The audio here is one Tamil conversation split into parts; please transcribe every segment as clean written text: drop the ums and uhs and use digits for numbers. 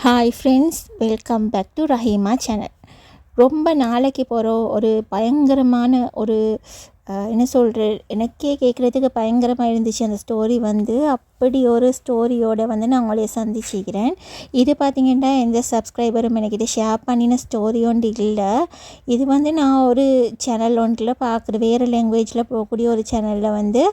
Hi friends, welcome back to Rahima channel. ரொம்ப நாளைக்கு போகிறோம். ஒரு பயங்கரமான ஒரு என்ன சொல்கிறது, எனக்கே கேட்குறதுக்கு பயங்கரமாக இருந்துச்சு. அந்த ஸ்டோரி வந்து அப்படி ஒரு ஸ்டோரியோடு வந்து நான் உங்களை சந்திச்சுக்கிறேன். இது பார்த்திங்கன்னா எந்த சப்ஸ்கிரைபரும் எனக்கு இதை ஷேர் பண்ணின ஸ்டோரி ஒன்று இல்லை. இது வந்து நான் ஒரு சேனல் ஒன்றில் பார்க்குற வேறு லாங்குவேஜில் போகக்கூடிய ஒரு சேனலில் வந்து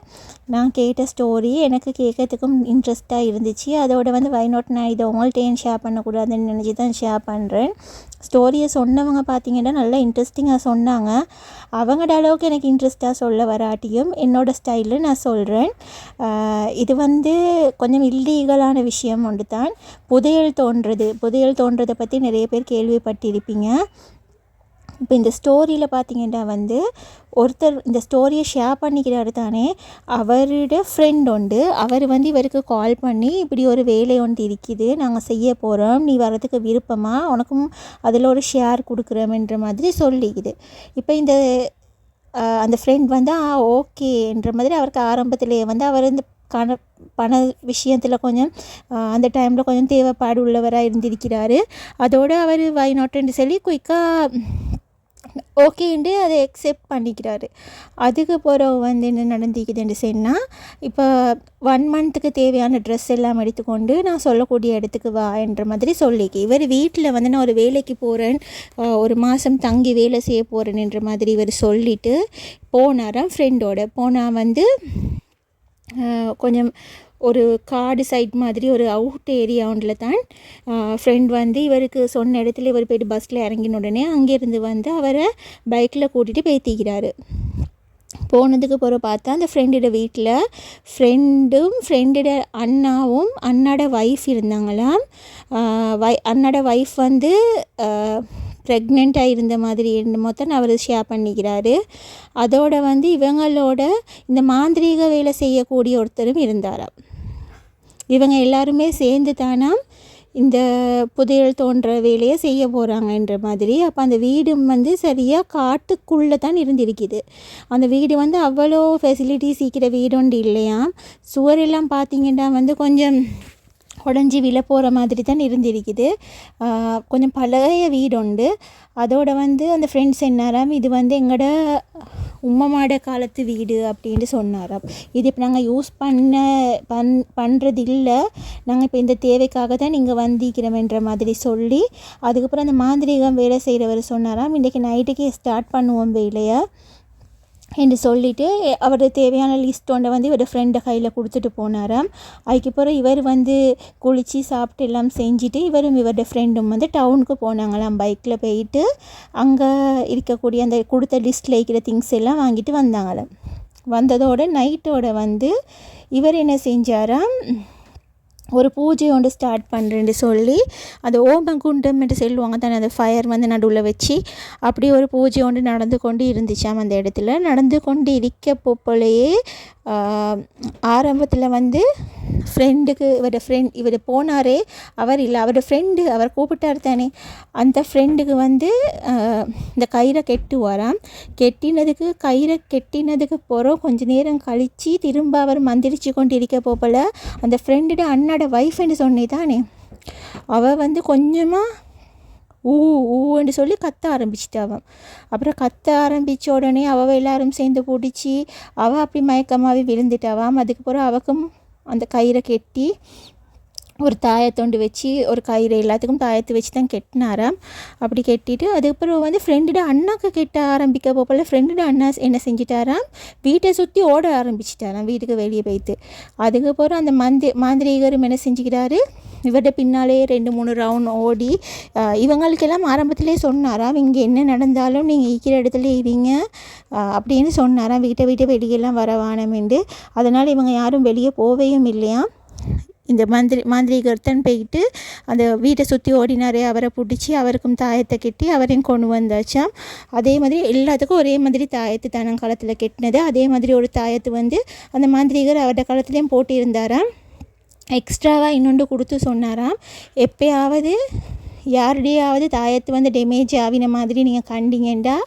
நான் கேட்ட ஸ்டோரி. எனக்கு கேட்கறதுக்கும் இன்ட்ரெஸ்ட்டாக இருந்துச்சு. அதோட வந்து வைநாட் நான் இதை உங்கள்கிட்ட ஏன் ஷேர் பண்ணக்கூடாதுன்னு நினச்சி தான் ஷேர் பண்ணுறேன். ஸ்டோரியை சொன்னவங்க பார்த்திங்கன்னா நல்லா இன்ட்ரெஸ்டிங்காக சொன்னாங்க. அவங்களோட அளவுக்கு எனக்கு இன்ட்ரெஸ்ட்டாக சொல்ல வராட்டியும் என்னோடய ஸ்டைலில் நான் சொல்கிறேன். இது வந்து கொஞ்சம் இல்லீகலான விஷயம் ஒன்று தான். புதையல் தோன்றதை பற்றி நிறைய பேர் கேள்விப்பட்டிருப்பீங்க. இப்போ இந்த ஸ்டோரியில் பார்த்திங்கன்னா வந்து ஒருத்தர் இந்த ஸ்டோரியை ஷேர் பண்ணிக்கிறாரு தானே, அவரோட ஃப்ரெண்ட் உண்டு. அவர் வந்து இவருக்கு கால் பண்ணி, இப்படி ஒரு வேலை ஒன்று இருக்குது, நாங்கள் செய்ய போகிறோம், நீ வரதுக்கு விருப்பமா, உனக்கும் அதில் ஒரு ஷேர் கொடுக்குறோம்ன்ற மாதிரி சொல்லிக்குது. இப்போ இந்த அந்த ஃப்ரெண்ட் வந்து ஓகேன்ற மாதிரி அவருக்கு ஆரம்பத்திலே வந்து அவர் இந்த பண விஷயத்தில் கொஞ்சம் அந்த டைமில் கொஞ்சம் தேவைப்பாடு உள்ளவராக இருந்திருக்கிறாரு. அதோடு அவர் வை நாட்டுன்னு சொல்லி குயிக்காக ஓகேன்ட்டு அதை அக்செப்ட் பண்ணிக்கிறாரு. அதுக்கு பிறகு வந்து என்ன நடந்துக்குதுன்னு சொன்னால், இப்போ 1 மந்த்துக்கு தேவையான ட்ரெஸ் எல்லாம் எடுத்துக்கொண்டு நான் சொல்லக்கூடிய இடத்துக்கு வா என்ற மாதிரி சொல்லிக்கு. இவர் வீட்டில் வந்து நான் ஒரு வேலைக்கு போகிறேன், ஒரு மாதம் தங்கி வேலை செய்ய போகிறேன்ன்ற மாதிரி இவர் சொல்லிவிட்டு போனாராம். ஃப்ரெண்டோட போனால் வந்து கொஞ்சம் ஒரு காடு சைட் மாதிரி ஒரு அவுட் ஏரியா ஒன்றில் தான் ஃப்ரெண்ட் வந்து இவருக்கு சொன்ன இடத்துல இவர் போய்ட்டு பஸ்ஸில் இறங்கின உடனே அங்கேருந்து வந்து அவரை பைக்கில் கூட்டிகிட்டு போய்த்திக்கிறாரு. போனதுக்கு பிறகு பார்த்தா அந்த ஃப்ரெண்டோட வீட்டில் ஃப்ரெண்டோட அண்ணாவும் அண்ணாட ஒய்ஃப் இருந்தாங்களாம். அண்ணாட ஒய்ஃப் வந்து ப்ரெக்னெண்ட்டாக இருந்த மாதிரி மொத்தம் அவர் ஷேர் பண்ணிக்கிறாரு. அதோட வந்து இவங்களோட இந்த மாந்திரீக வேலை செய்யக்கூடிய ஒருத்தரும் இருந்தாராம். இவங்க எல்லாருமே சேர்ந்து தானா இந்த புதையல் தோன்ற வேலையை செய்ய போகிறாங்கன்ற மாதிரி. அப்போ அந்த வீடும் வந்து சரியாக காட்டுக்குள்ளே தான் இருந்திருக்குது. அந்த வீடு வந்து அவ்வளோ ஃபெசிலிட்டி சீக்கிர வீடு ஒன்று இல்லையா. சுவரெல்லாம் பார்த்திங்கன்னா வந்து கொஞ்சம் உடஞ்சி விழ போகிற மாதிரி தான் இருந்திருக்குது. கொஞ்சம் பழைய வீடு உண்டு. அதோட வந்து அந்த ஃப்ரெண்ட்ஸ் என்னாராம், இது வந்து எங்களோட உம்மமாட காலத்து வீடு அப்படின்ட்டு சொன்னாராம். இது இப்போ நாங்கள் யூஸ் பண்ணுறது இல்லை, நாங்கள் இப்போ இந்த தேவைக்காக தான் நீங்கள் வந்திக்கிறோம்ன்ற மாதிரி சொல்லி, அதுக்கப்புறம் அந்த மாந்திரீகம் வேலை செய்கிறவர் சொன்னாராம், இன்றைக்கி நைட்டுக்கு ஸ்டார்ட் பண்ணுவோம் வேலையை என்று சொல்லிவிட்டு அவர் தேவையான லிஸ்ட் ஒன்றை வந்து இவரோட ஃப்ரெண்டை கையில் கொடுத்துட்டு போனாராம். அதுக்கப்புறம் இவர் வந்து குளித்து சாப்பிட்டு எல்லாம் செஞ்சுட்டு இவரோட ஃப்ரெண்டும் வந்து டவுனுக்கு போனாங்களாம். பைக்கில் போயிட்டு அங்கே இருக்கக்கூடிய அந்த கொடுத்த லிஸ்ட்டில் இருக்கிற திங்ஸ் எல்லாம் வாங்கிட்டு வந்தாங்களாம். வந்ததோட நைட்டோட வந்து இவர் என்ன செஞ்சாராம், ஒரு பூஜை ஒன்று ஸ்டார்ட் பண்ணுறேன்னு சொல்லி அந்த ஓமகுண்டம் என்று சொல்லுவாங்க தானே, அந்த ஃபயர் வந்து நடுவில் வச்சு அப்படி ஒரு பூஜை ஒன்று நடந்து கொண்டு இருந்துச்சாம். அந்த இடத்துல நடந்து கொண்டு இருக்க போலேயே ஆரம்பத்தில் வந்து இவர் போனாரே, அவர் இல்லை, அவரோட ஃப்ரெண்டு அவர் கூப்பிட்டார் தானே, அந்த ஃப்ரெண்டுக்கு வந்து இந்த கயிறை கெட்டுவாராம். கயிறை கெட்டினதுக்கு பிறகு கொஞ்சம் நேரம் கழித்து திரும்ப அவர் மந்திரிச்சு கொண்டு இருக்க போல அந்த ஃப்ரெண்டோட அண்ணாட ஒய்ஃப்னு சொன்னே தானே, அவள் வந்து கொஞ்சமாக ஊன்னு சொல்லி கத்த ஆரம்பிச்சிட்டாவான். அப்புறம் கத்த ஆரம்பித்த உடனே அவள் எல்லாரும் சேர்ந்து பிடிச்சி அவள் அப்படி மயக்கமாகவே விழுந்துட்டாவாம். அதுக்கப்புறம் அவக்கும் அந்த கயிறை கெட்டி ஒரு தாயத்தொண்டு வச்சு, ஒரு கயிறு எல்லாத்துக்கும் தாயத்தை வச்சு தான் கெட்டினாராம். அப்படி கெட்டிட்டு அதுக்கப்புறம் வந்து ஃப்ரெண்டோட அண்ணாக்கு கெட்ட ஆரம்பிக்க போல ஃப்ரெண்டோட அண்ணா என்ன செஞ்சிட்டாராம், வீட்டை சுற்றி ஓட ஆரம்பிச்சிட்டாராம், வீட்டுக்கு வெளியே போய்த்து. அதுக்கப்புறம் அந்த மாந்திரீகரும் என்ன செஞ்சுக்கிறாரு, இவர்கிட்ட பின்னாலே 2-3 ரவுண்ட் ஓடி இவங்களுக்கெல்லாம் ஆரம்பத்திலே சொன்னாராம், இங்கே என்ன நடந்தாலும் நீங்கள் இருக்கிற இடத்துல இருங்க அப்படின்னு சொன்னாராம். வீட்டை வெளியெல்லாம் வர வானமெண்டு. அதனால் இவங்க யாரும் வெளியே போவேயும் இல்லையா. இந்த மாந்திரிகர்த்தன் போயிட்டு அந்த வீட்டை சுற்றி ஓடினாரே, அவரை பிடிச்சி அவருக்கும் தாயத்தை கெட்டி அவரையும் கொண்டு வந்தாச்சாம். அதே மாதிரி எல்லாத்துக்கும் ஒரே மாதிரி தாயத்து தானே காலத்தில் கெட்டினது. அதே மாதிரி ஒரு தாயத்து வந்து அந்த மாந்திரிகர் அவரோட காலத்துலேயும் போட்டிருந்தாராம். எக்ஸ்ட்ராவாக இன்னொன்று கொடுத்து சொன்னாராம், எப்போயாவது யாருடையாவது தாயத்து வந்து டேமேஜ் ஆகின மாதிரி நீங்கள் கண்டிங்கண்டா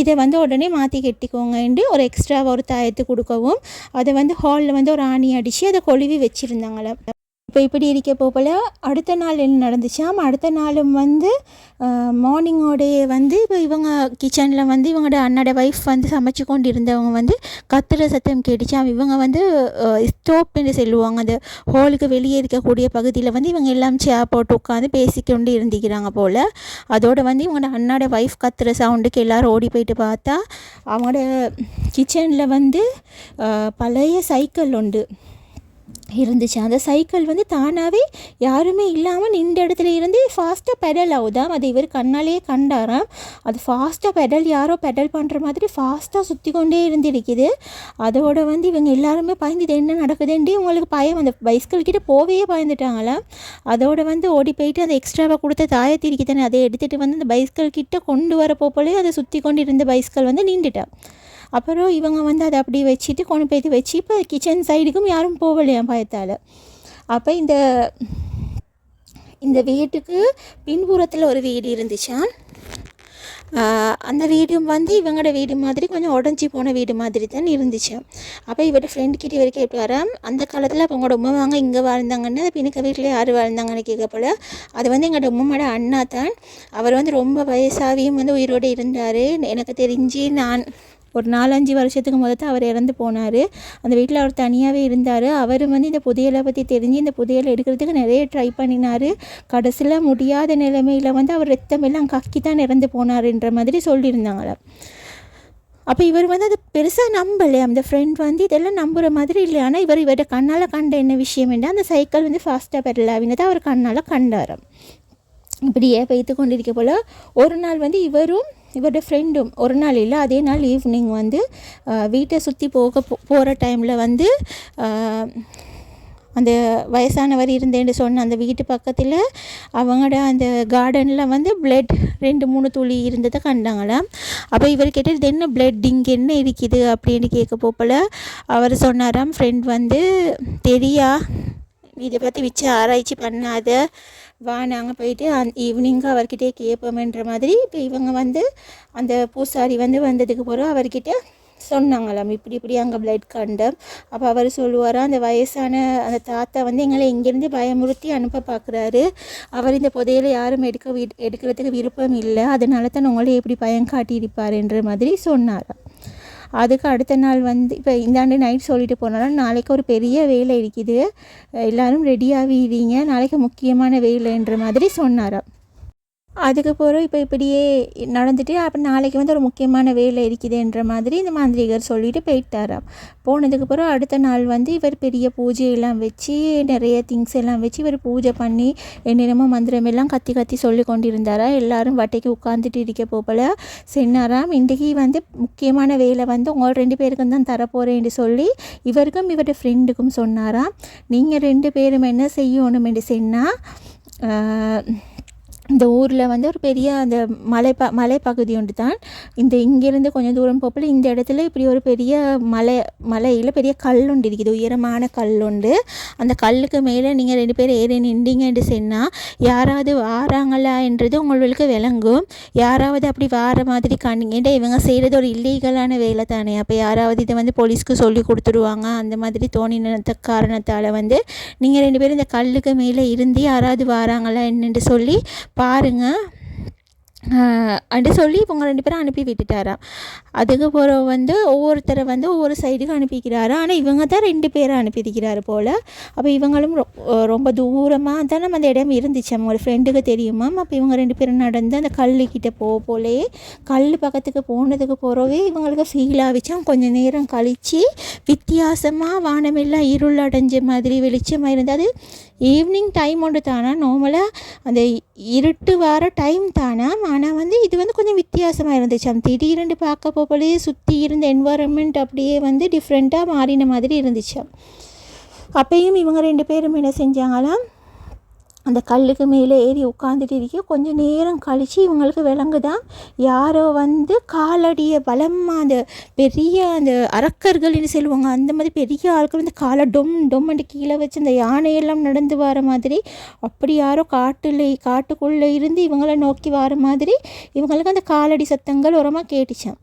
இதை வந்து உடனே மாற்றி கெட்டிக்கோங்கன்ட்டு ஒரு எக்ஸ்ட்ராவாக ஒரு தாயத்து கொடுக்கவும், அதை வந்து ஹாலில் வந்து ஒரு ஆணி அடித்து அதை கொழுவி வச்சுருந்தாங்களே. இப்போ இப்படி இருக்க போல் அடுத்த நாள் என்ன நடந்துச்சாம். அடுத்த நாளும் வந்து மார்னிங்கோடையே வந்து இப்போ இவங்க கிச்சனில் வந்து இவங்களோட அண்ணோட ஒய்ஃப் வந்து சமைச்சு கொண்டு இருந்தவங்க வந்து கத்துற சத்தம் கேட்டுச்சாம். இவங்க வந்து ஸ்டோப்னு சொல்லுவாங்க, அந்த ஹோலுக்கு வெளியே இருக்கக்கூடிய பகுதியில் வந்து இவங்க எல்லாம் சேர் போட்டு உட்காந்து பேசிக்கொண்டு இருந்துக்கிறாங்க போல். அதோடு வந்து இவங்களோட அண்ணோட ஒய்ஃப் கத்துற சவுண்டுக்கு எல்லோரும் ஓடி போயிட்டு பார்த்தா அவங்களோட கிச்சனில் வந்து பழைய சைக்கிள் உண்டு இருந்துச்சு. அந்த சைக்கிள் வந்து தானாகவே யாருமே இல்லாமல் நின்ற இடத்துல இருந்து ஃபாஸ்ட்டாக பெடல் ஆகுதாம். அது இவர் கண்ணாலேயே கண்டாராம். அது ஃபாஸ்ட்டாக பெடல் யாரோ பெடல் பண்ணுற மாதிரி ஃபாஸ்ட்டாக சுற்றி கொண்டே இருந்திருக்குது. அதோட வந்து இவங்க எல்லாருமே பயந்து இது என்ன நடக்குதுன்ட்டு இவங்களுக்கு பயம், அந்த பைஸ்கிள் கிட்டே போவே பயந்துட்டாங்களாம். அதோட வந்து ஓடி போயிட்டு அந்த எக்ஸ்ட்ராவாக கொடுத்த தாயத்திரிக்கு தானே அதை எடுத்துகிட்டு வந்து அந்த பைஸ்கிள் கிட்டே கொண்டு வர போலே அதை சுற்றி கொண்டு இருந்த பைஸ்கிள் வந்து நின்றுட்டான். அப்புறம் இவங்க வந்து அதை அப்படி வச்சுட்டு கொண்டு போய்த்து வச்சு இப்போ கிச்சன் சைடுக்கும் யாரும் போகலையாம் பயத்தால். அப்போ இந்த வீட்டுக்கு பின்புறத்தில் ஒரு வீடு இருந்துச்சான். அந்த வீடும் வந்து இவங்களோட வீடு மாதிரி கொஞ்சம் உடஞ்சி போன வீடு மாதிரி தான் இருந்துச்சு. அப்போ இவரோட ஃப்ரெண்டுக்கிட்ட வரைக்கும் எப்படி வரான், அந்த காலத்தில் அப்போ உங்களோட உமா வாங்க இங்கே வாழ்ந்தாங்கன்னா பின்னுக்க வீட்டில் யார் வாழ்ந்தாங்கன்னு கேட்க போல். அது வந்து எங்களோட உம்மோட அண்ணா தான். அவர் வந்து ரொம்ப வயசாகியும் வந்து உயிரோடு இருந்தார். எனக்கு தெரிஞ்சு நான் ஒரு 4-5 வருஷத்துக்கு முதல்ல அவர் இறந்து போனார். அந்த வீட்டில் அவர் தனியாகவே இருந்தார். அவர் வந்து இந்த புதையலை பற்றி தெரிஞ்சு இந்த புதையலை எடுக்கிறதுக்கு நிறைய ட்ரை பண்ணினார். கடைசியில் முடியாத நிலைமையில் வந்து அவர் ரத்தமெல்லாம் கக்கி தான் இறந்து போனார்ன்ற மாதிரி சொல்லியிருந்தாங்களே. அப்போ இவர் வந்து அது பெருசாக நம்பலை. அந்த ஃப்ரெண்ட் வந்து இதெல்லாம் நம்புகிற மாதிரி இல்லை. ஆனால் இவரோட கண்ணால் கண்ட என்ன விஷயம் என்ன, அந்த சைக்கிள் வந்து ஃபாஸ்ட்டாக பெறலாவினதை அவர் கண்ணால் கண்டார். இப்படியே வைத்து கொண்டிருக்க போல் ஒரு நாள் வந்து இவரோட ஃப்ரெண்டும், ஒரு நாள் இல்லை அதே நாள் ஈவினிங் வந்து வீட்டை சுற்றி போகிற டைமில் வந்து அந்த வயசானவர் இருந்தேன்னு சொன்ன அந்த வீட்டு பக்கத்தில் அவங்களோட அந்த கார்டனில் வந்து பிளட் 2-3 துளி இருந்ததை கண்டாங்களாம். அப்போ இவர் கேட்டால் இது என்ன பிளட் இங்கே என்ன இருக்குது அப்படின்னு கேட்க போல் அவர் சொன்னாராம், ஃப்ரெண்ட் வந்து தெரியா இதை பற்றி வச்சு ஆராய்ச்சி பண்ணாத, வா நாங்கள் போயிட்டு ஈவினிங்கு அவர்கிட்டே கேட்போம்ன்ற மாதிரி. இப்போ இவங்க வந்து அந்த பூசாரி வந்து வந்ததுக்கு பிறகு அவர்கிட்ட சொன்னாங்களாம், இப்படி அங்கே பிளட் கண்டம். அப்போ அவர் சொல்லுவாரா, அந்த வயசான அந்த தாத்தா வந்து எங்களை இங்கேருந்து பயமுறுத்தி அனுப்ப பார்க்குறாரு. அவர் இந்த புதையலை யாரும் எடுக்கிறதுக்கு விருப்பம் இல்லை, அதனால தான் உங்களை எப்படி பயம் காட்டியிருப்பாருன்ற மாதிரி சொன்னாராம். அதுக்கு அடுத்த நாள் வந்து இப்போ இந்தாண்டு நைட் சொல்லிட்டு போனாலும் நாளைக்கு ஒரு பெரிய வேலை இருக்குது, எல்லோரும் ரெடியாகிடுவீங்க, நாளைக்கு முக்கியமான வேலைன்ற மாதிரி சொன்னாராம். அதுக்கு பிறகு இப்போ இப்படியே நடந்துட்டு அப்புறம் நாளைக்கு வந்து ஒரு முக்கியமான வேலை இருக்குதுன்ற மாதிரி இந்த மாந்திரிகர் சொல்லிட்டு போயிட்டாராம். போனதுக்கு பிறகு அடுத்த நாள் வந்து இவர் பெரிய பூஜையெல்லாம் வச்சு நிறைய திங்ஸ் எல்லாம் வச்சு இவர் பூஜை பண்ணி என்னென்னமோ மந்திரம் எல்லாம் கத்தி சொல்லி கொண்டு இருந்தாரா. எல்லோரும் வட்டைக்கு உட்காந்துட்டு இருக்க போல் சொன்னாராம், இன்றைக்கி வந்து முக்கியமான வேலை வந்து உங்கள் 2 பேருக்கும் தான் தரப்போகிறேன்னு சொல்லி இவருக்கும் இவரோட ஃப்ரெண்டுக்கும் சொன்னாராம். நீங்கள் 2 பேரும் என்ன செய்யணும்னு சொன்னால், இந்த ஊரில் வந்து ஒரு பெரிய அந்த மலைப்பகுதி ஒன்று தான். இங்கேருந்து கொஞ்சம் தூரம் போகல இந்த இடத்துல இப்படி ஒரு பெரிய மலையில் பெரிய கல் ஒன்று இருக்குது, உயரமான கல் உண்டு. அந்த கல்லுக்கு மேலே நீங்கள் 2 பேர் ஏறி நின்றீங்கன்னு சொன்னால் யாராவது வாராங்களா என்றது உங்களுக்கு விளங்கும். யாராவது அப்படி வார மாதிரி காணிங்கன்ற இவங்க செய்கிறது ஒரு இல்லீகலான வேலை தானே. அப்போ யாராவது இதை வந்து போலீஸ்க்கு சொல்லி கொடுத்துருவாங்க. அந்த மாதிரி தோணின காரணத்தால் வந்து நீங்கள் 2 பேரும் இந்த கல்லுக்கு மேலே இருந்து யாராவது வாராங்களா என்னென்று சொல்லி பாருங்க அப்படி சொல்லி இவங்க 2 பேரும் அனுப்பி விட்டுட்டாராம். அதுக்கு பிறகு வந்து ஒவ்வொருத்தரை வந்து ஒவ்வொரு சைடுக்கு அனுப்பிக்கிறாரு. ஆனால் இவங்க தான் 2 பேரை அனுப்பியிருக்கிறாரு போல். அப்போ இவங்களும் ரொம்ப தூரமாக தான் நம்ம அந்த இடம் இருந்துச்சு, அவங்க ஃப்ரெண்டுக்கு தெரியுமா. அப்போ இவங்க 2 பேரும் நடந்து அந்த கல்லுக்கிட்ட போலே கல் பக்கத்துக்கு போனதுக்கு பிறவே இவங்களுக்கு ஃபீல் ஆகிச்சான். கொஞ்சம் நேரம் கழித்து வித்தியாசமாக வானமெல்லாம் இருள் அடைஞ்ச மாதிரி வெளிச்சமாக இருந்தது. ஈவினிங் டைம் ஒன்று தானா, நார்மலாக அந்த இருட்டு வர டைம் தானா. ஆனால் வந்து இது வந்து கொஞ்சம் வித்தியாசமாக இருந்துச்சு. திடீரென்று பார்க்க போலே சுற்றி இருந்த என்வாரன்மெண்ட் அப்படியே வந்து டிஃப்ரெண்ட்டாக மாறின மாதிரி இருந்துச்சு. அப்பையும் இவங்க 2 பேரும் என்ன செஞ்சாங்களாம், அந்த கல்லுக்கு மேலே ஏறி உட்காந்துட்டு இருக்க கொஞ்சம் நேரம் கழித்து இவங்களுக்கு விளங்குதான் யாரோ வந்து காலடியை பலமாக அந்த பெரிய அந்த அரக்கர்கள்னு சொல்லுவாங்க, அந்த மாதிரி பெரிய ஆட்கள் வந்து காலை டொம்மெண்டு கீழே வச்சு அந்த யானையெல்லாம் நடந்து வர மாதிரி அப்படி யாரோ காட்டுக்குள்ளே இருந்து இவங்களை நோக்கி வர மாதிரி இவங்களுக்கு அந்த காலடி சத்தங்கள் உரமாக கேட்டுச்சான்.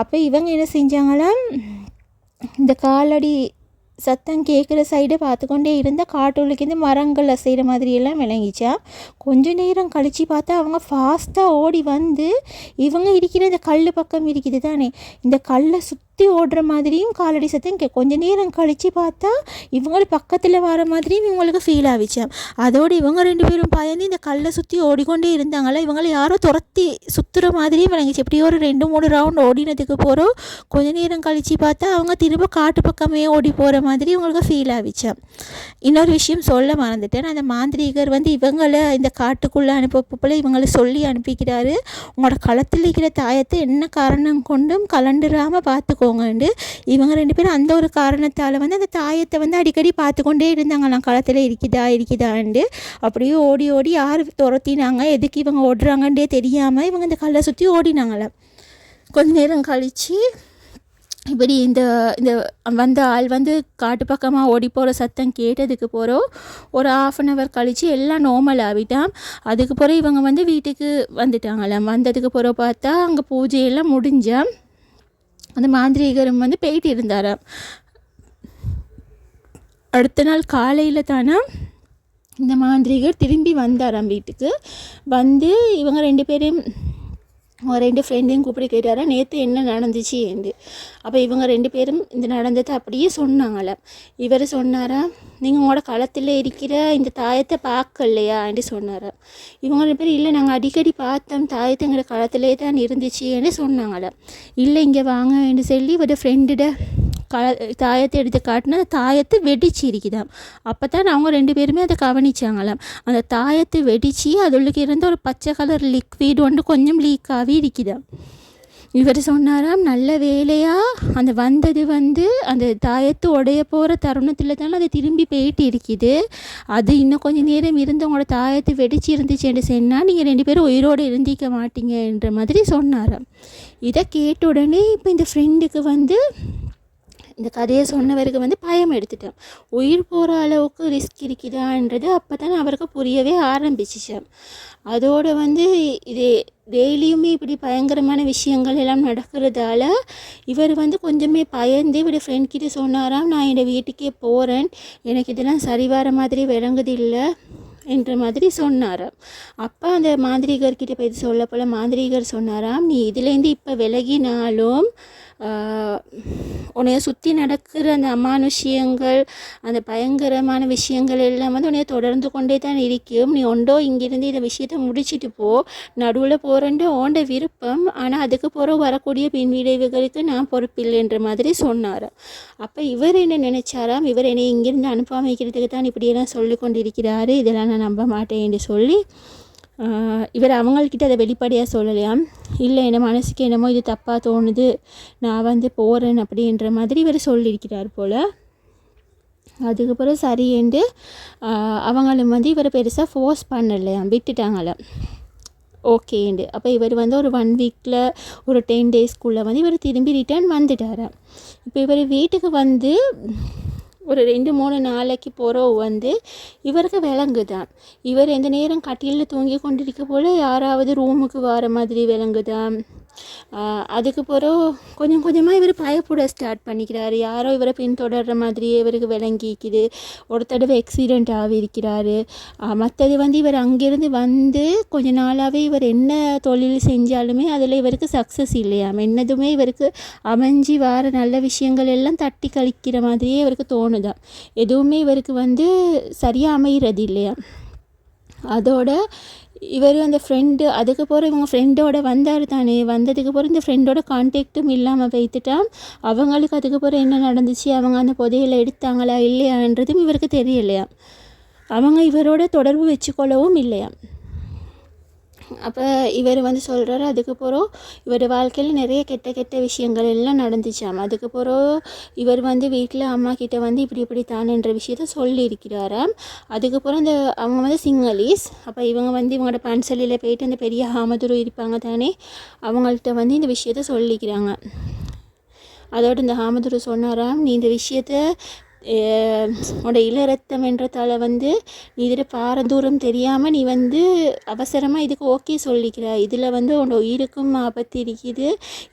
அப்போ இவங்க என்ன செஞ்சாங்களாம், இந்த காலடி சத்தம் கேட்குற சைடை பார்த்து கொண்டே இருந்தால் காட்டுள்ளுக்கு இந்த மரங்கள் அசைகிற மாதிரியெல்லாம் விளங்கிச்சா. கொஞ்ச நேரம் கழித்து பார்த்தா அவங்க ஃபாஸ்ட்டாக ஓடி வந்து இவங்க இருக்கிற இந்த கல் பக்கம் இருக்குது தானே, இந்த கல்லை சுற்றி ஓடுற மாதிரியும் காலடி சத்தம் கொஞ்ச நேரம் கழித்து பார்த்தா இவங்களை பக்கத்தில் வர மாதிரியும் இவங்களுக்கு ஃபீல் ஆகிச்சாம். அதோடு இவங்க 2 பேரும் பயந்து இந்த கல்லை சுற்றி ஓடிக்கொண்டே இருந்தாங்களா, இவங்களை யாரோ துரத்தி சுற்றுற மாதிரியும் விளங்கிச்சு. எப்படியோ ஒரு 2-3 ரவுண்ட் ஓடினதுக்கு போகிறோம். கொஞ்ச நேரம் கழித்து பார்த்தா அவங்க திரும்ப காட்டு பக்கமே ஓடி போகிற மாதிரி இவங்களுக்கு ஃபீல் ஆகிச்சாம். இன்னொரு விஷயம் சொல்ல மறந்துட்டேன். அந்த மாந்திரிகர் வந்து இவங்களை இந்த காட்டுக்குள்ளே அனுப்பப்போல் இவங்களை சொல்லி அனுப்பிக்கிறாரு, உங்களோட களத்தில் இருக்கிற தாயத்தை என்ன காரணம் கொண்டும் கலண்டுராமல் பார்த்துக்கோங்கண்டு. இவங்க 2 பேரும் அந்த ஒரு காரணத்தால் வந்து அந்த தாயத்தை வந்து அடிக்கடி பார்த்து கொண்டே இருந்தாங்களாம், களத்தில் இருக்குதாண்டு. அப்படியே ஓடி ஓடி யார் துரத்தினாங்க, எதுக்கு இவங்க ஓடுறாங்கன்றே தெரியாமல் இவங்க இந்த கல்லை சுற்றி ஓடினாங்களாம். கொஞ்ச நேரம் கழித்து இப்படி இந்த இந்த வந்த ஆள் வந்து காட்டு பக்கமாக ஓடி போகிற சத்தம் கேட்டதுக்கு போகிறோம். ஒரு 1/2 hour கழித்து எல்லாம் நார்மல் ஆகிட்டான். அதுக்கு பிறகு இவங்க வந்து வீட்டுக்கு வந்துட்டாங்களாம். வந்ததுக்கு பிறகு பார்த்தா அங்கே பூஜையெல்லாம் முடிஞ்சால் அந்த மாந்திரிகரும் வந்து போயிட்டு இருந்தாராம். அடுத்த நாள் காலையில் தானே இந்த மாந்திரிகர் திரும்பி வந்தாராம் வீட்டுக்கு. வந்து இவங்க 2 பேரையும் 2 ஃப்ரெண்டையும் கூப்பிட்டு கேட்டாரா, நேற்று என்ன நடந்துச்சு என்று. அப்போ இவங்க 2 பேரும் இந்த நடந்ததை அப்படியே சொன்னாங்களாம். இவர் சொன்னாரா, நீங்கள் உங்களோட களத்தில் இருக்கிற இந்த தாயத்தை பார்க்கலையா என்று சொன்னாராம். இவங்க 2 பேரும் இல்லை, நாங்கள் அடிக்கடி பார்த்தோம், தாயத்தை எங்களோட களத்திலே தான் இருந்துச்சு என்று சொன்னாங்களாம். இல்லை இங்கே வாங்க என்று சொல்லி ஒரு ஃப்ரெண்டிட தாயத்தை எடுத்து காட்டினா அந்த தாயத்தை வெடிச்சு இருக்குதாம். அப்போ தான் அவங்க 2 பேருமே அதை கவனிச்சாங்களாம். அந்த தாயத்தை வெடித்து அதுக்கு இருந்த ஒரு பச்சை கலர் லிக்விட் ஒன்று கொஞ்சம் லீக் ஆகி இருக்குதாம். இவர் சொன்னாராம், நல்ல வேலையாக அந்த வந்தது வந்து அந்த தாயத்து உடைய போகிற தருணத்தில் தானே அது திரும்பி போயிட்டு இருக்குது. அது இன்னும் கொஞ்சம் நேரம் இருந்து உங்களோட தாயத்தை வெடிச்சு இருந்துச்சுன்னு சொன்னால் நீங்கள் 2 பேரும் உயிரோடு இருந்திக்க மாட்டீங்கன்ற மாதிரி சொன்னாராம். இதை கேட்ட உடனே இப்போ இந்த ஃப்ரெண்டுக்கு வந்து இந்த கதையை சொன்னவருக்கு வந்து பயம் எடுத்துட்டான். உயிர் போகிற அளவுக்கு ரிஸ்க் இருக்குதான்றது அப்போ தான் அவருக்கு புரியவே ஆரம்பிச்சிச்சான். அதோடு வந்து இது டெய்லியுமே இப்படி பயங்கரமான விஷயங்கள் எல்லாம் நடக்கிறதால இவர் வந்து கொஞ்சமே பயந்து இவருடைய ஃப்ரெண்ட்கிட்ட சொன்னாராம், நான் என்னோடய வீட்டுக்கே போகிறேன், எனக்கு இதெல்லாம் சரி வர மாதிரி விளங்குதில்லை என்ற மாதிரி சொன்னாராம். அப்போ அந்த மாந்திரிகர்கிட்ட போய் சொல்ல போல் மாந்திரிகர் சொன்னாராம், நீ இதுலேருந்து இப்போ விலகினாலும் உன்னைய சுற்றி நடக்கிற அந்த அமானுஷ்யங்கள் அந்த பயங்கரமான விஷயங்கள் எல்லாம் வந்து உன்னைய தொடர்ந்து கொண்டே தான் இருக்கும். நீ ஒன்றோ இங்கிருந்து இந்த விஷயத்தை முடிச்சுட்டு போ, நடுவில் போகிறேன்ட்டு ஓண்ட விருப்பம், ஆனால் அதுக்கு போகிற வரக்கூடிய பின்விளைவுகளுக்கு நான் பொறுப்பில்லைன்ற மாதிரி சொன்னார். அப்போ இவர் என்ன நினைச்சாராம், இவர் என்னை இங்கிருந்து அனுப்பாமல் வைக்கிறதுக்கு தான் இப்படியெல்லாம் சொல்லி கொண்டிருக்கிறாரு, இதெல்லாம் நான் நம்ப மாட்டேன் என்று சொல்லி இவர் அவங்கக்கிட்ட அதை வெளிப்படையாக சொல்லலையாம். இல்லை என்ன மனசுக்கு என்னமோ இது தப்பாக தோணுது, நான் வந்து போகிறேன் அப்படின்ற மாதிரி இவர் சொல்லியிருக்கிறார் போல். அதுக்கப்புறம் சரியேண்டு அவங்களும் வந்து இவரை பெருசாக ஃபோர்ஸ் பண்ணலையாம், விட்டுட்டாங்களாம் ஓகேண்டு. அப்போ இவர் வந்து ஒரு 1 வீக்கில் ஒரு 10 daysக்குள்ளே வந்து இவர் திரும்பி ரிட்டர்ன் வந்துட்டாராம். இப்போ இவர் வீட்டுக்கு வந்து ஒரு 2-3 நாளைக்கு போகிறோம் வந்து இவருக்கு விளங்குதான், இவர் எந்த நேரம் கட்டிலில் தூங்கி கொண்டிருக்க போல் யாராவது ரூமுக்கு வர மாதிரி விளங்குதான். அதுக்கு பிறகு கொஞ்சம் கொஞ்சமாக இவர் பயப்பட ஸ்டார்ட் பண்ணிக்கிறாரு, யாரோ இவரை பின்தொடர்ற மாதிரியே இவருக்கு விளங்கிக்குது. ஒரு தடவை ஆக்சிடெண்ட் ஆகியிருக்கிறாரு. மற்றது வந்து இவர் அங்கேருந்து வந்து கொஞ்ச நாளாகவே இவர் என்ன தொழில் செஞ்சாலுமே அதில் இவருக்கு சக்ஸஸ் இல்லையாம். என்னதுமே இவருக்கு அமைஞ்சி வர நல்ல விஷயங்கள் எல்லாம் தட்டி கழிக்கிற மாதிரியே இவருக்கு தோணுதான், எதுவுமே இவருக்கு வந்து சரியாக அமைகிறது இல்லையா. அதோட இவர் அந்த ஃப்ரெண்டு அதுக்கு போகிற இவங்க ஃப்ரெண்டோட வந்தார் தானே, வந்ததுக்கு போகிற இந்த ஃப்ரெண்டோட கான்டாக்டும் இல்லாமல் வைத்துட்டான். அவங்களுக்கு அதுக்கு போகிற என்ன நடந்துச்சு, அவங்க அந்த புதையலை எடுத்தாங்களா இல்லையான்றதும் இவருக்கு தெரியலையா. அவங்க இவரோட தொடர்பு வச்சுக்கொள்ளவும் இல்லையா. அப்போ இவர் வந்து சொல்கிறாரு, அதுக்கு பிறகு இவர் வாழ்க்கையில் நிறைய கெட்ட கெட்ட விஷயங்கள் எல்லாம் நடந்துச்சாம். அதுக்கு பிறகு இவர் வந்து வீட்டில் அம்மா கிட்ட வந்து இப்படி தானன்ற விஷயத்த சொல்லியிருக்கிறாராம். அதுக்கப்புறம் அந்த அவங்க வந்து சிங்களீஸ். அப்போ இவங்க வந்து இவங்களோட பன்சலியில் போயிட்டு அந்த பெரிய ஹாமதுரு இருப்பாங்க தானே, அவங்கள்ட்ட வந்து இந்த விஷயத்த சொல்லிக்கிறாங்க. அதோடு இந்த ஹாமதுரு சொன்னாராம், நீ இந்த விஷயத்த உன்னோட இளரத்தம் என்றதால் வந்து நீ இதில் பாரதூரம் தெரியாமல் நீ வந்து அவசரமாக இதுக்கு ஓகே சொல்லிக்கிற. இதில் வந்து உன்னோட உயிருக்கும் ஆபத்து இருக்குது.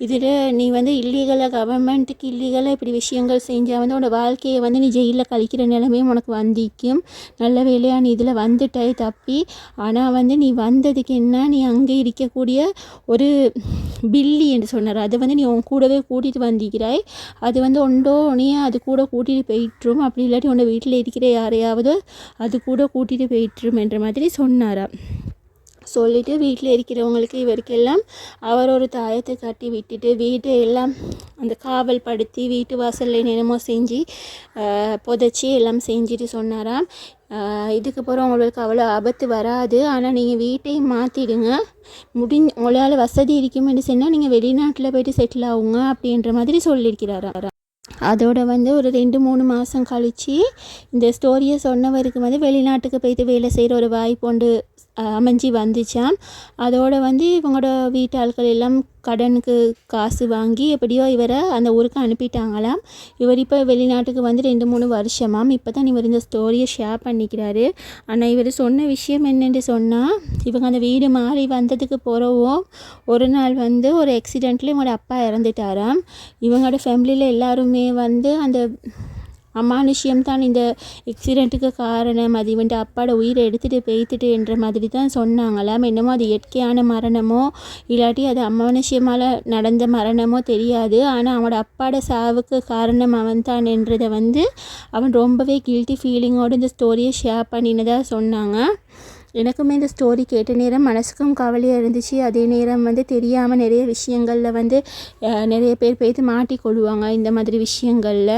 இதில் நீ வந்து இல்லீகலாக கவர்மெண்ட்டுக்கு இல்லீகலாக இப்படி விஷயங்கள் செஞ்சால் வந்து உன்னோட வாழ்க்கையை வந்து நீ ஜெயிலில் கழிக்கிற நிலைமையும் உனக்கு வந்திக்கும். நல்ல வேலையாக நீ இதில் வந்துட்டாய் தப்பி. ஆனால் வந்து நீ வந்ததுக்கு என்ன, நீ அங்கே இருக்கக்கூடிய ஒரு பில்லி என்று சொன்னார், அதை வந்து நீ உன் கூடவே கூட்டிகிட்டு வந்திக்கிறாய். அது வந்து ஒன்றோ நீ அது கூட கூட்டிகிட்டு போயிட்டுரும், அப்படி இல்லாட்டி உன்னை வீட்டில் இருக்கிற யாரையாவது அது கூட கூட்டிகிட்டு போயிட்டுரும் என்ற மாதிரி சொன்னாராம். சொல்லிவிட்டு வீட்டில் இருக்கிறவங்களுக்கு இவருக்கெல்லாம் அவர் ஒரு தாயத்தை கட்டி விட்டுட்டு வீட்டை எல்லாம் அந்த காவல் படுத்தி வீட்டு வாசலில் என்னமோ செஞ்சு புதைச்சி எல்லாம் செஞ்சுட்டு சொன்னாராம், இதுக்கப்புறம் உங்களுக்கு அவ்வளோ ஆபத்து வராது, ஆனால் நீங்கள் வீட்டையும் மாற்றிடுங்க, உங்களால் வசதி இருக்குமென்னு சொன்னால் நீங்கள் வெளிநாட்டில் போய்ட்டு செட்டில் ஆகுங்க அப்படின்ற மாதிரி சொல்லியிருக்கிறாரா. அதோட வந்து ஒரு 2-3 மாதம் கழித்து இந்த ஸ்டோரியை சொன்னவருக்கு வந்து வெளிநாட்டுக்கு போய்ட்டு வேலை செய்கிற ஒரு வாய்ப்பு ஒன்று அமைஞ்சி வந்துச்சாம். அதோடு வந்து இவங்களோட வீட்டு ஆட்கள் எல்லாம் கடனுக்கு காசு வாங்கி எப்படியோ இவரை அந்த ஊருக்கு அனுப்பிட்டாங்களாம். இவர் இப்போ வெளிநாட்டுக்கு வந்து 2-3 வருஷமாம். இப்போ தான் இவர் இந்த ஸ்டோரியை ஷேர் பண்ணிக்கிறாரு. ஆனால் இவர் சொன்ன விஷயம் என்னென்னு சொன்னால், இவங்க அந்த வீடு மாறி வந்ததுக்கு பிறகும் ஒரு நாள் வந்து ஒரு ஆக்சிடெண்ட்டில் இவங்களோட அப்பா இறந்துட்டாராம். இவங்களோட ஃபேமிலியில் எல்லாருமே வந்து அந்த அமானுஷ்யம்தான் இந்த ஆக்சிடெண்ட்டுக்கு காரணம், அது இவன்ட்டு அப்பாட உயிரை எடுத்துகிட்டு போய்த்துட்டு என்ற மாதிரி தான் சொன்னாங்களாம். என்னமோ அது இயற்கையான மரணமோ இல்லாட்டி அது அமானுஷ்யமால் நடந்த மரணமோ தெரியாது. ஆனால் அவனோட அப்பாட சாவுக்கு காரணம் அவன் தான் என்றதை வந்து அவன் ரொம்பவே கில்ட்டி ஃபீலிங்கோடு இந்த ஸ்டோரியை ஷேர் பண்ணினதாக சொன்னாங்க. எனக்குமே இந்த ஸ்டோரி கேட்ட நேரம் மனசுக்கும் கவலையாக இருந்துச்சு. அதே நேரம் வந்து தெரியாமல் நிறைய விஷயங்களில் வந்து நிறைய பேர் போய்த்து மாட்டிக்கொள்வாங்க இந்த மாதிரி விஷயங்களில்.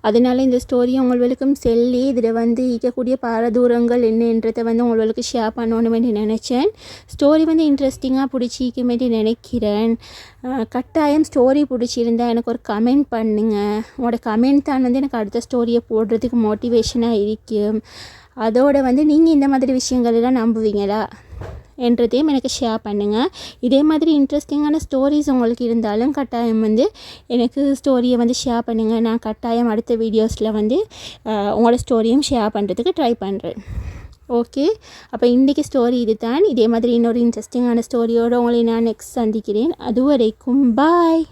அதனால் இந்த ஸ்டோரியை உங்களுக்கும் சொல்லி இதில் வந்து இருக்கக்கூடிய பாரதூரங்கள் என்னன்றதை வந்து உங்களுக்கு ஷேர் பண்ணணுமே நினச்சேன். ஸ்டோரி வந்து இன்ட்ரெஸ்டிங்காக பிடிச்சிக்குமே நினைக்கிறேன். கட்டாயம் ஸ்டோரி பிடிச்சிருந்தா எனக்கு ஒரு கமெண்ட் பண்ணுங்கள். உங்களோட கமெண்ட் தான் வந்து எனக்கு அடுத்த ஸ்டோரியை போடுறதுக்கு மோட்டிவேஷனாக இருக்கும். அதோடு வந்து நீங்கள் இந்த மாதிரி விஷயங்களெல்லாம் நம்புவீங்களா என்றதையும் எனக்கு ஷேர் பண்ணுங்கள். இதே மாதிரி இன்ட்ரெஸ்டிங்கான ஸ்டோரிஸ் உங்களுக்கு இருந்தாலும் கட்டாயம் வந்து எனக்கு ஸ்டோரியை வந்து ஷேர் பண்ணுங்கள். நான் கட்டாயம் அடுத்த வீடியோஸில் வந்து உங்களோட ஸ்டோரியும் ஷேர் பண்ணுறதுக்கு ட்ரை பண்ணுறேன். ஓகே, அப்போ இன்றைக்கி ஸ்டோரி இது தான். இதே மாதிரி இன்னொரு இன்ட்ரெஸ்டிங்கான ஸ்டோரியோடு உங்களை நான் நெக்ஸ்ட் சந்திக்கிறேன். அதுவரைக்கும் பாய்.